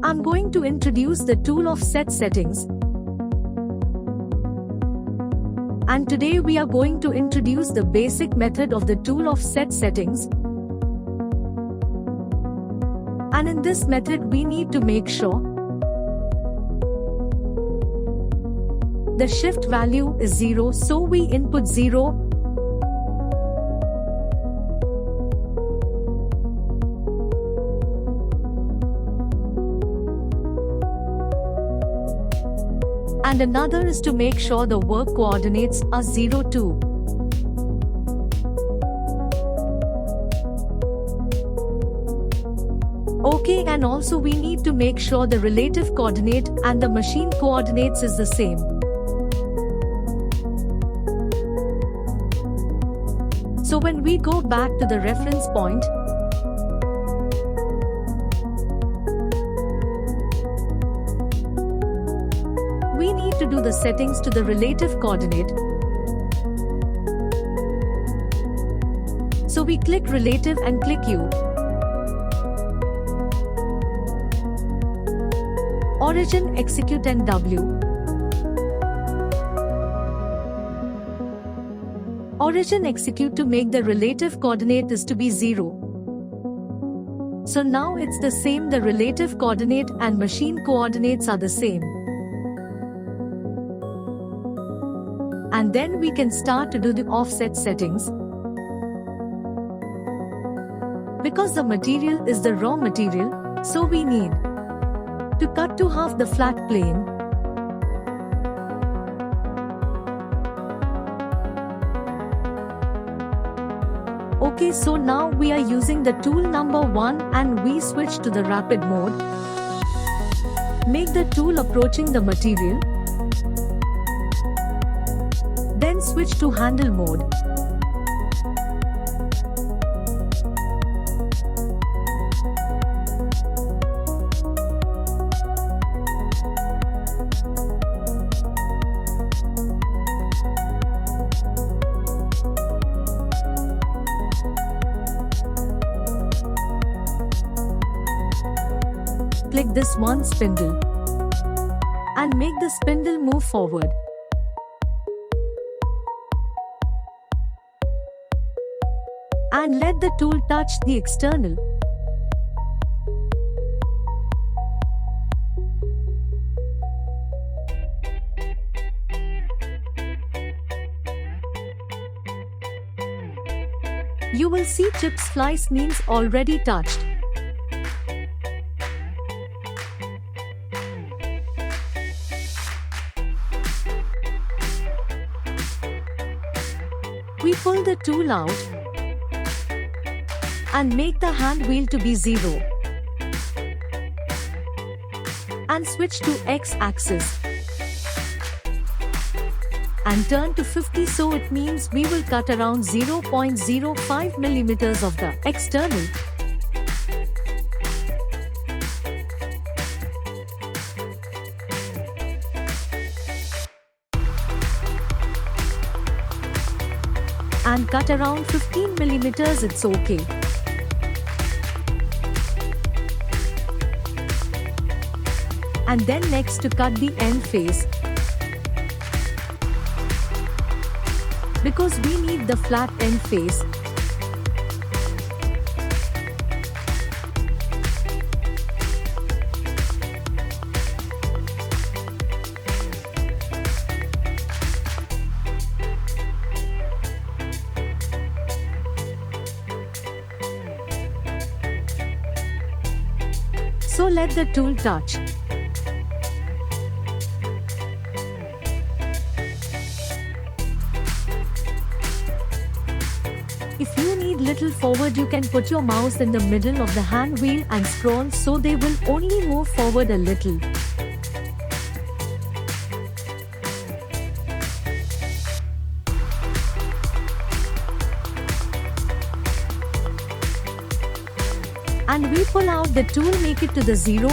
I'm going to introduce the tool of set settings. And today we are going to introduce the basic method of the tool of set settings. And in this method we need to make sure the shift value is 0, so we input 0. And another is to make sure the work coordinates are 0, 2. Okay, and also we need to make sure the relative coordinate and the machine coordinates is the same. So when we go back to the reference point, we need to do the settings to the relative coordinate. So we click relative and click U. Origin, execute and W. Origin execute to make the relative coordinate is to be 0. So now it's the same, the relative coordinate and machine coordinates are the same. And then we can start to do the offset settings. Because the material is the raw material, so we need to cut to half the flat plane. Okay, so now we are using the tool number 1 and we switch to the rapid mode. Make the tool approaching the material. Then switch to handle mode. Click this one spindle and make the spindle move forward. And let the tool touch the external. You will see chips slice means already touched. We pull the tool out and make the hand wheel to be 0. And switch to X-axis. And turn to 50, so it means we will cut around 0.05 millimeters of the external. And cut around 15 millimeters, it's okay. And then next to cut the end face. Because we need the flat end face. So let the tool touch. If you need little forward, you can put your mouse in the middle of the hand wheel and scroll, so they will only move forward a little. And we pull out the tool, make it to the 0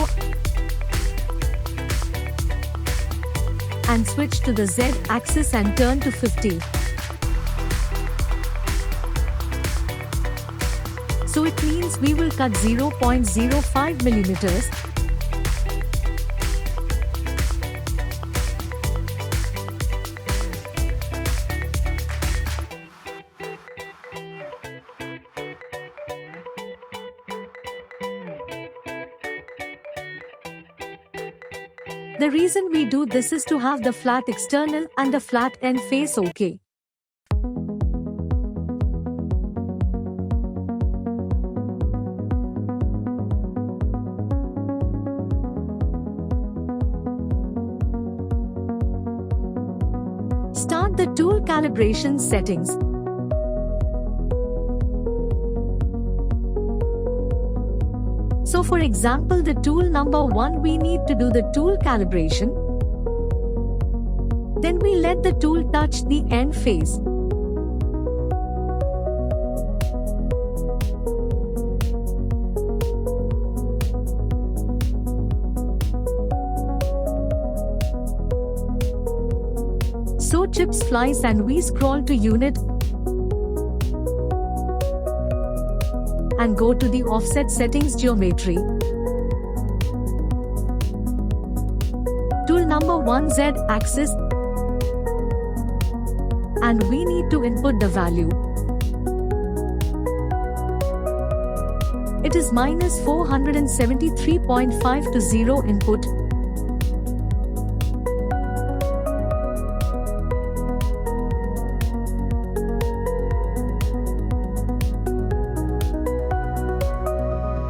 and switch to the Z axis and turn to 50. So it means we will cut 0.05 millimeters. The reason we do this is to have the flat external and the flat end face okay. Start the tool calibration settings. So for example, the tool number 1, we need to do the tool calibration. Then we let the tool touch the end face. So chips flies and we scroll to unit and go to the offset settings geometry. Tool number 1 Z axis, and we need to input the value. It is minus 473.5 to 0 input.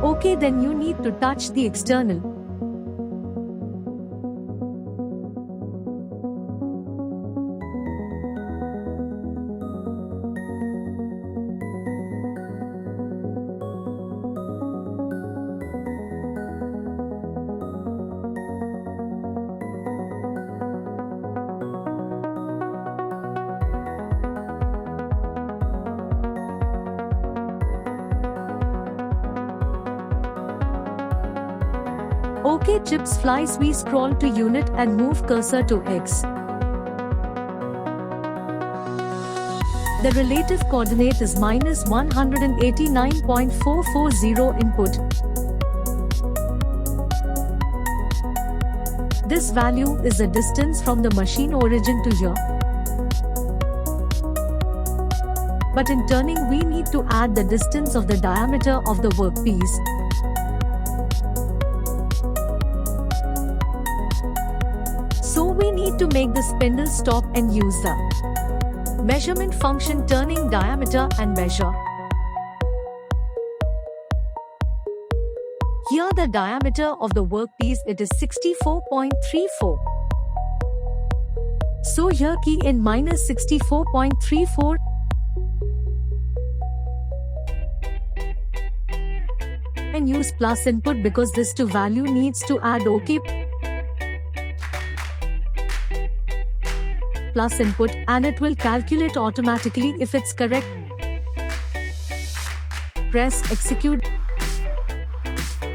Okay, then you need to touch the external. Okay, chips flies, we scroll to unit and move cursor to X. The relative coordinate is minus 189.440 input. This value is the distance from the machine origin to here. But in turning, we need to add the distance of the diameter of the workpiece. So we need to make the spindle stop and use the measurement function turning diameter and measure. Here the diameter of the workpiece, it is 64.34. So here key in minus 64.34. And use plus input because this to value needs to add OK. Plus input and it will calculate automatically if it's correct. Press execute.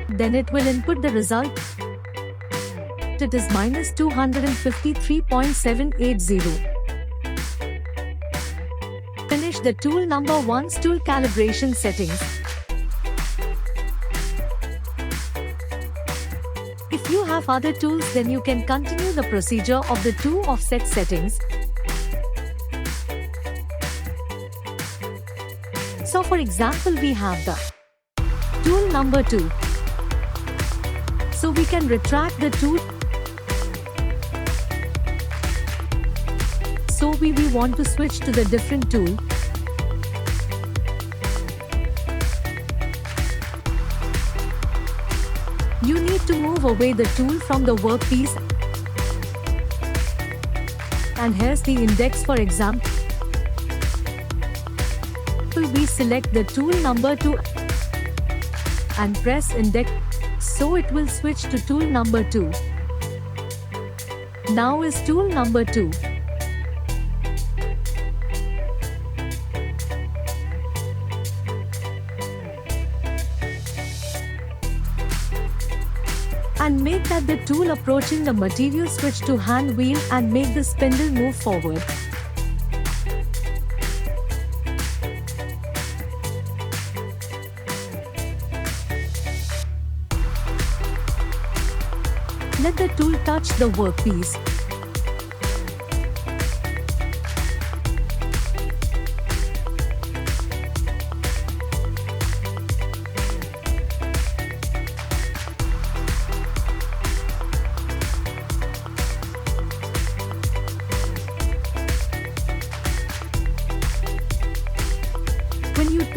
Then it will input the result. It is minus 253.780. Finish the tool number 1's tool calibration settings. If you have other tools, then you can continue the procedure of the 2 offset settings. So for example, we have the tool number 2. So we can retract the tool. So we want to switch to the different tool. You need to move away the tool from the workpiece. And here's the index for example. We select the tool number 2 and press index. So it will switch to tool number 2. Now is tool number 2. And make that the tool approaching the material, switch to hand wheel and make the spindle move forward. Let the tool touch the workpiece.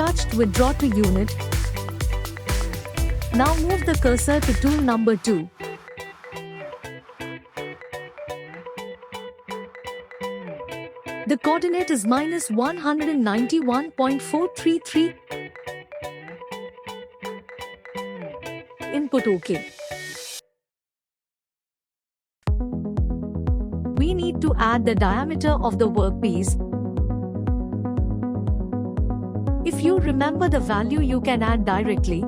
touched withdraw to unit. Now move the cursor to tool number 2. The coordinate is minus 191.433. Input OK. We need to add the diameter of the workpiece. If you remember the value, you can add directly.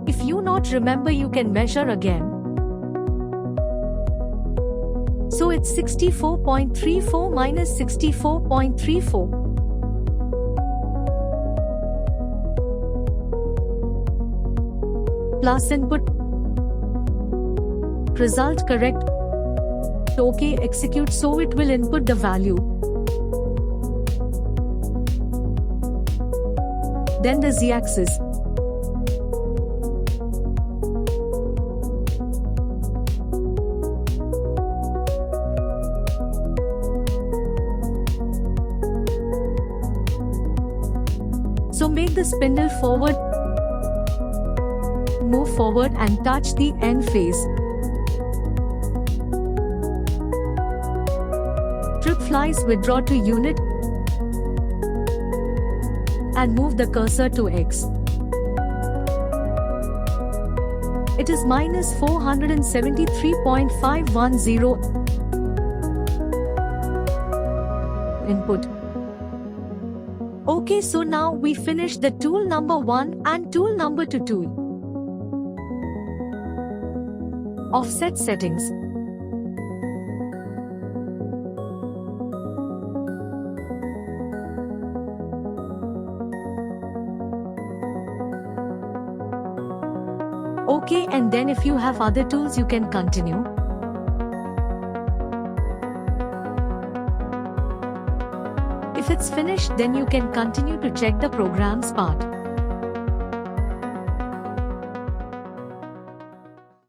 If you not remember, you can measure again. So it's 64.34 minus 64.34. Plus input. Result correct. OK, execute, so it will input the value. Then the z-axis. So make the spindle forward, move forward and touch the end face. Trip flies withdraw to unit and move the cursor to X. It is minus 473.510. Input. Okay, so now we finish the tool number 1 and tool number 2 tool. Offset settings. Okay, and then if you have other tools, you can continue. If it's finished, then you can continue to check the program's part.